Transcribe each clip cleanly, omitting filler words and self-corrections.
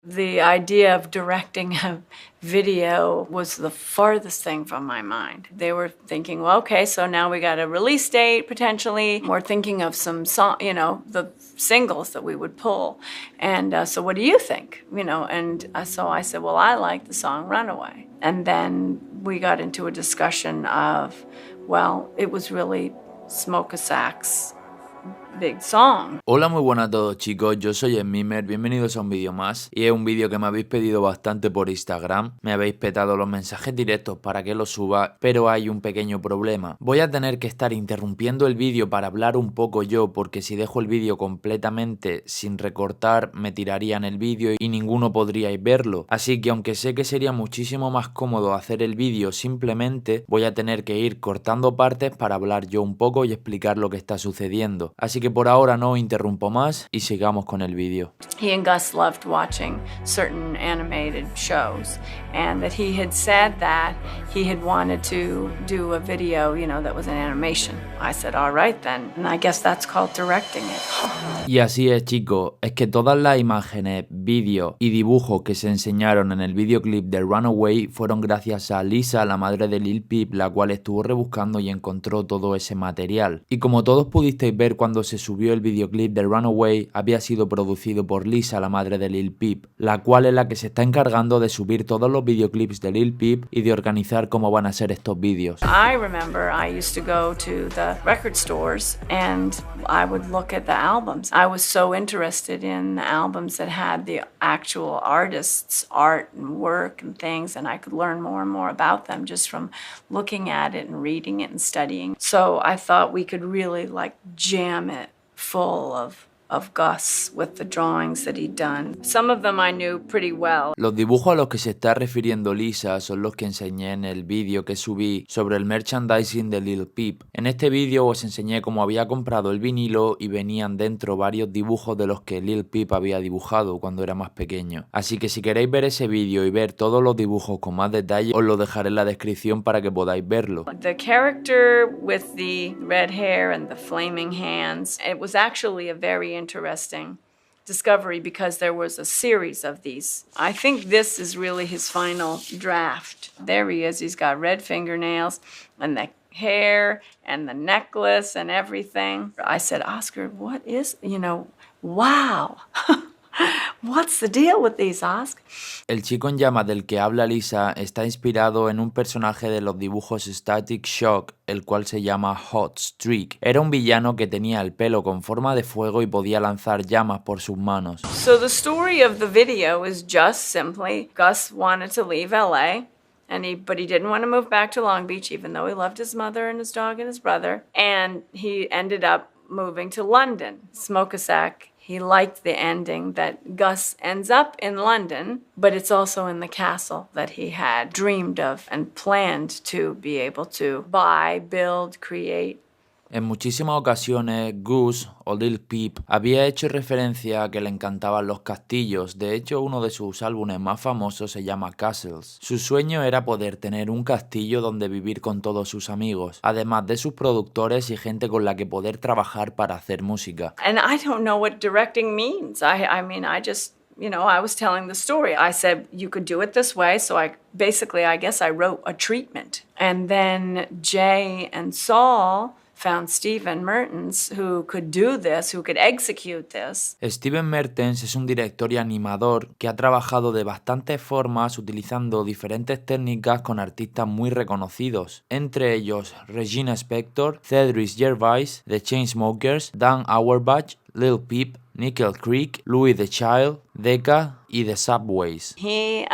The idea of directing a video was the farthest thing from my mind. They were thinking, well, okay, so now we got a release date potentially. We're thinking of some song, the singles that we would pull. And so what do you think? So I said, well, I like the song Runaway. And then we got into a discussion of, well, it was really Smoke a Sax big song. Hola, muy buenas a todos chicos, yo soy xMiM3RT, bienvenidos a un vídeo más y es un vídeo que me habéis pedido bastante por Instagram, me habéis petado los mensajes directos para que lo suba, pero hay un pequeño problema. Voy a tener que estar interrumpiendo el vídeo para hablar un poco yo, porque si dejo el vídeo completamente sin recortar me tirarían el vídeo y ninguno podríais verlo, así que aunque sé que sería muchísimo más cómodo hacer el vídeo simplemente, voy a tener que ir cortando partes para hablar yo un poco y explicar lo que está sucediendo, así que por ahora no interrumpo más y sigamos con el vídeo. He and Gus loved watching certain animated shows, and that he had said that he had wanted to do a video, that was an animation. I said, all right then, and I guess that's called directing it. Y así es chicos, es que todas las imágenes, vídeos y dibujos que se enseñaron en el videoclip de Runaway fueron gracias a Lisa, la madre de Lil Peep, la cual estuvo rebuscando y encontró todo ese material. Y como todos pudisteis ver cuando se subió el videoclip de Runaway, había sido producido por Lisa, la madre de Lil Peep, la cual es la que se está encargando de subir todos los videoclips de Lil Peep y de organizar cómo van a ser estos vídeos. I remember I used to go to the record stores and I would look at the albums. I was so interested in the albums that had the actual artists' art and work and things, and I could learn more and more about them just from looking at it and reading it and studying. So I thought we could really jam it full of Gus with the drawings that he'd done. Some of them I knew pretty well. Los dibujos a los que se está refiriendo Lisa son los que enseñé en el vídeo que subí sobre el merchandising de Lil Peep. En este vídeo os enseñé cómo había comprado el vinilo y venían dentro varios dibujos de los que Lil Peep había dibujado cuando era más pequeño. Así que si queréis ver ese vídeo y ver todos los dibujos con más detalle, os lo dejaré en la descripción para que podáis verlo. The character with the red hair and the flaming hands, it was actually a very interesting discovery because there was a series of these. I think this is really his final draft. There he is. He's got red fingernails and the hair and the necklace and everything. I said, Oscar, what is, wow. What's the deal with these, Oscar? El chico en llamas del que habla Lisa está inspirado en un personaje de los dibujos Static Shock, el cual se llama Hot Streak. Era un villano que tenía el pelo con forma de fuego y podía lanzar llamas por sus manos. So the story of the video is just simply Gus wanted to leave LA. But he didn't want to move back to Long Beach, even though he loved his mother and his dog and his brother. And he ended up moving to London. Smoke a Sack. He liked the ending that Gus ends up in London, but it's also in the castle that he had dreamed of and planned to be able to buy, build, create. En muchísimas ocasiones, Gus o Lil Peep había hecho referencia a que le encantaban los castillos. De hecho, uno de sus álbumes más famosos se llama Castles. Su sueño era poder tener un castillo donde vivir con todos sus amigos, además de sus productores y gente con la que poder trabajar para hacer música. And I don't know what directing means. I was telling the story. I said, you could do it this way. So I guess I wrote a treatment. And then Jay and Saul found Steven Mertens, who could do this, who could execute this. Steven Mertens es un director y animador que ha trabajado de bastantes formas utilizando diferentes técnicas con artistas muy reconocidos, entre ellos Regina Spektor, Cedric Gervais, The Chainsmokers, Dan Auerbach, Lil Peep, Nickel Creek, Louis the Child, Decca y The Subways. He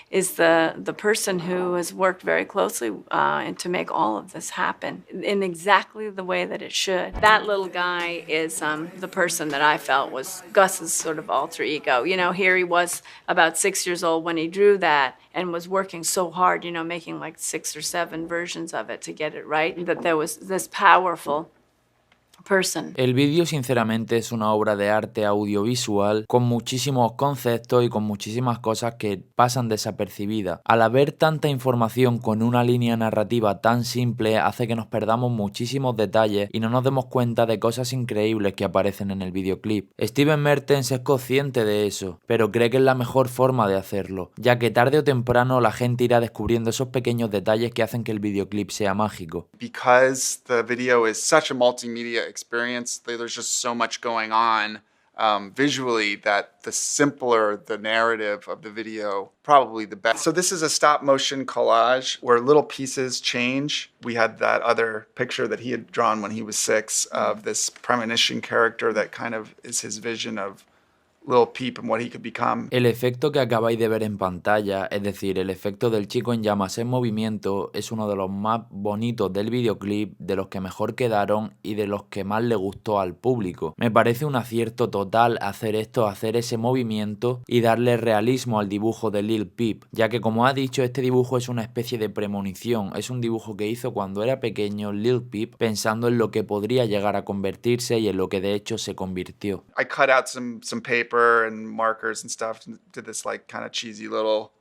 is the person who has worked very closely to make all of this happen in exactly the way that it should. That little guy is the person that I felt was Gus's sort of alter ego. Here he was about 6 years old when he drew that and was working so hard, making 6 or 7 versions of it to get it right, that there was this powerful person. El vídeo sinceramente es una obra de arte audiovisual con muchísimos conceptos y con muchísimas cosas que pasan desapercibidas. Al haber tanta información con una línea narrativa tan simple hace que nos perdamos muchísimos detalles y no nos demos cuenta de cosas increíbles que aparecen en el videoclip. Steven Mertens es consciente de eso, pero cree que es la mejor forma de hacerlo, ya que tarde o temprano la gente irá descubriendo esos pequeños detalles que hacen que el videoclip sea mágico. Because the video is such a multimedia experience, there's just so much going on visually that the simpler the narrative of the video, probably the best. So this is a stop motion collage where little pieces change. We had that other picture that he had drawn when he was 6 of this premonition character that kind of is his vision of Lil Peep and what he could become. El efecto que acabáis de ver en pantalla, es decir, el efecto del chico en llamas en movimiento, es uno de los más bonitos del videoclip, de los que mejor quedaron y de los que más le gustó al público. Me parece un acierto total hacer esto, hacer ese movimiento y darle realismo al dibujo de Lil Peep, ya que como ha dicho, este dibujo es una especie de premonición, es un dibujo que hizo cuando era pequeño Lil Peep pensando en lo que podría llegar a convertirse y en lo que de hecho se convirtió. I cut out some paper and markers and stuff and did this like kind of cheesy little,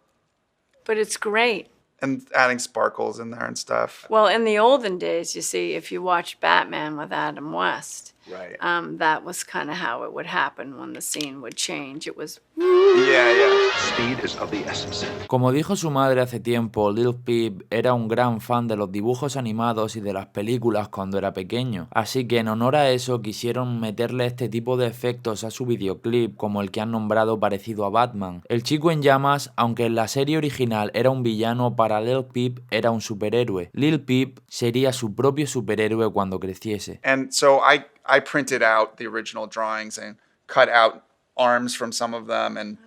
But it's great. and adding sparkles in there and stuff. Well, in the olden days, you see, if you watch Batman with Adam West, Right. that was kind of how it would happen when the scene would change. It was Yeah. Speed is of the essence. Como dijo su madre hace tiempo, Lil Peep era un gran fan de los dibujos animados y de las películas cuando era pequeño, así que en honor a eso quisieron meterle este tipo de efectos a su videoclip como el que han nombrado parecido a Batman. El chico en llamas, aunque en la serie original era un villano, para Lil Peep era un superhéroe. Lil Peep sería su propio superhéroe cuando creciese. And so I printed out the original drawings and cut out arms from some of them and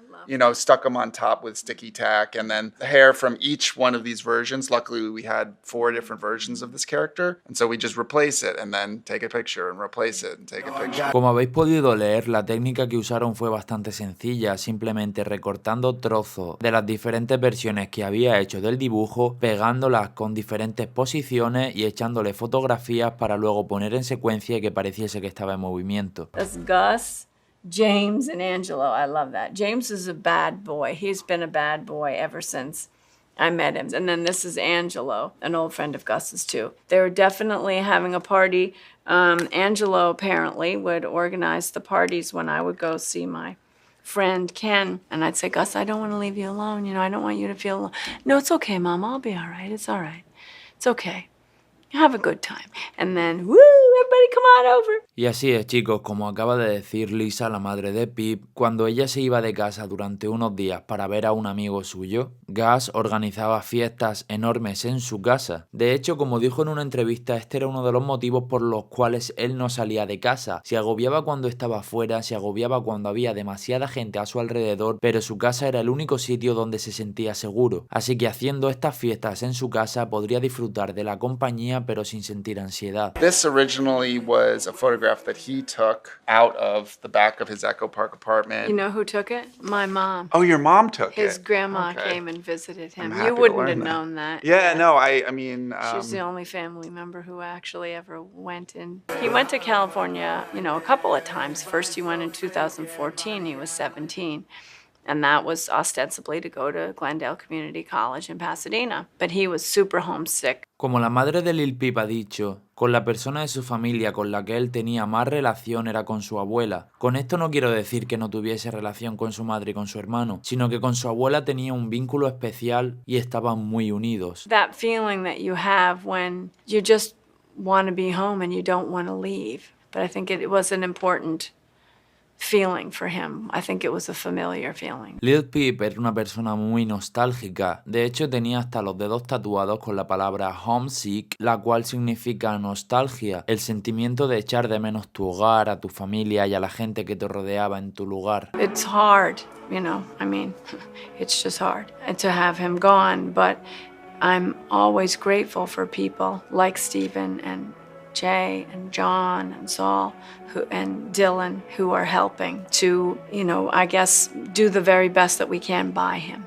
stuck them on top with sticky tack, and then the hair from each one of these versions. Luckily, we had 4 different versions of this character, and so we just replace it and then take a picture and replace it and take a picture. Como habéis podido leer, la técnica que usaron fue bastante sencilla, simplemente recortando trozos de las diferentes versiones que había hecho del dibujo, pegándolas con diferentes posiciones y echándole fotografías para luego poner en secuencia y que pareciese que estaba en movimiento. That's Gus, James, and Angelo. I love that. James is a bad boy. He's been a bad boy ever since I met him. And then this is Angelo, an old friend of Gus's too. They were definitely having a party. Angelo apparently would organize the parties when I would go see my friend Ken. And I'd say, Gus, I don't want to leave you alone. I don't want you to feel alone. No, it's okay, Mom. I'll be all right. It's all right. It's okay. Have a good time. And then, woo, everybody come on over. Y así es, chicos, como acaba de decir Lisa, la madre de Peep, cuando ella se iba de casa durante unos días para ver a un amigo suyo, Gus organizaba fiestas enormes en su casa. De hecho, como dijo en una entrevista, este era uno de los motivos por los cuales él no salía de casa. Se agobiaba cuando estaba fuera, se agobiaba cuando había demasiada gente a su alrededor, pero su casa era el único sitio donde se sentía seguro. Así que haciendo estas fiestas en su casa podría disfrutar de la compañía pero sin sentir ansiedad. This originally was a photograph that he took out of the back of his Echo Park apartment. You know who took it? My mom. Oh, your mom took His it. grandma Okay. came and visited him. I'm happy You to wouldn't learn have that. known that. Yeah, no, I mean, She's the only family member who actually ever went in. He went to California, a couple of times. First he went in 2014, he was 17. And that was ostensibly to go to Glendale Community College in Pasadena. But he was super homesick. Como la madre de Lil Peep ha dicho, con la persona de su familia con la que él tenía más relación era con su abuela. Con esto no quiero decir que no tuviese relación con su madre y con su hermano, sino que con su abuela tenía un vínculo especial y estaban muy unidos. That feeling that you have when you just want to be home and you don't want to leave. But I think it was an important feeling for him. I think it was a familiar feeling. Lil Peep era una persona muy nostálgica, de hecho tenía hasta los dedos tatuados con la palabra homesick, la cual significa nostalgia, el sentimiento de echar de menos tu hogar, a tu familia y a la gente que te rodeaba en tu lugar. It's hard, it's just hard to have him gone, but I'm always grateful for people like Stephen and Jay and John and Saul and Dylan who are helping to, I guess, do the very best that we can by him.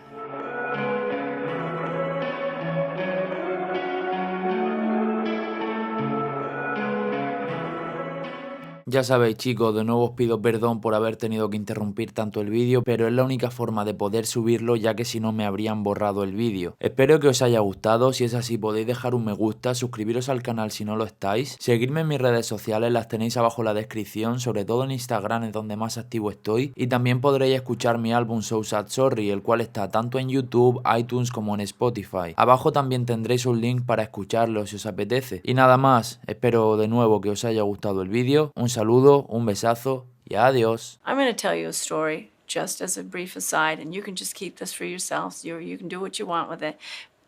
Ya sabéis chicos, de nuevo os pido perdón por haber tenido que interrumpir tanto el vídeo, pero es la única forma de poder subirlo ya que si no me habrían borrado el vídeo. Espero que os haya gustado, si es así podéis dejar un me gusta, suscribiros al canal si no lo estáis, seguirme en mis redes sociales, las tenéis abajo en la descripción, sobre todo en Instagram es donde más activo estoy, y también podréis escuchar mi álbum So Sad Sorry, el cual está tanto en YouTube, iTunes como en Spotify. Abajo también tendréis un link para escucharlo si os apetece. Y nada más, espero de nuevo que os haya gustado el vídeo. Un saludo, un besazo y adiós. I'm going to tell you a story just as a brief aside, and you can just keep this for yourselves. You can do what you want with it.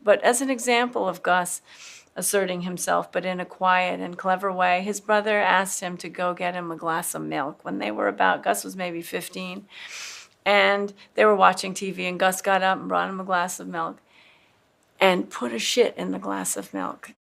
But as an example of Gus asserting himself, but in a quiet and clever way, his brother asked him to go get him a glass of milk when they were Gus was maybe 15, and they were watching TV, and Gus got up and brought him a glass of milk and put a shit in the glass of milk.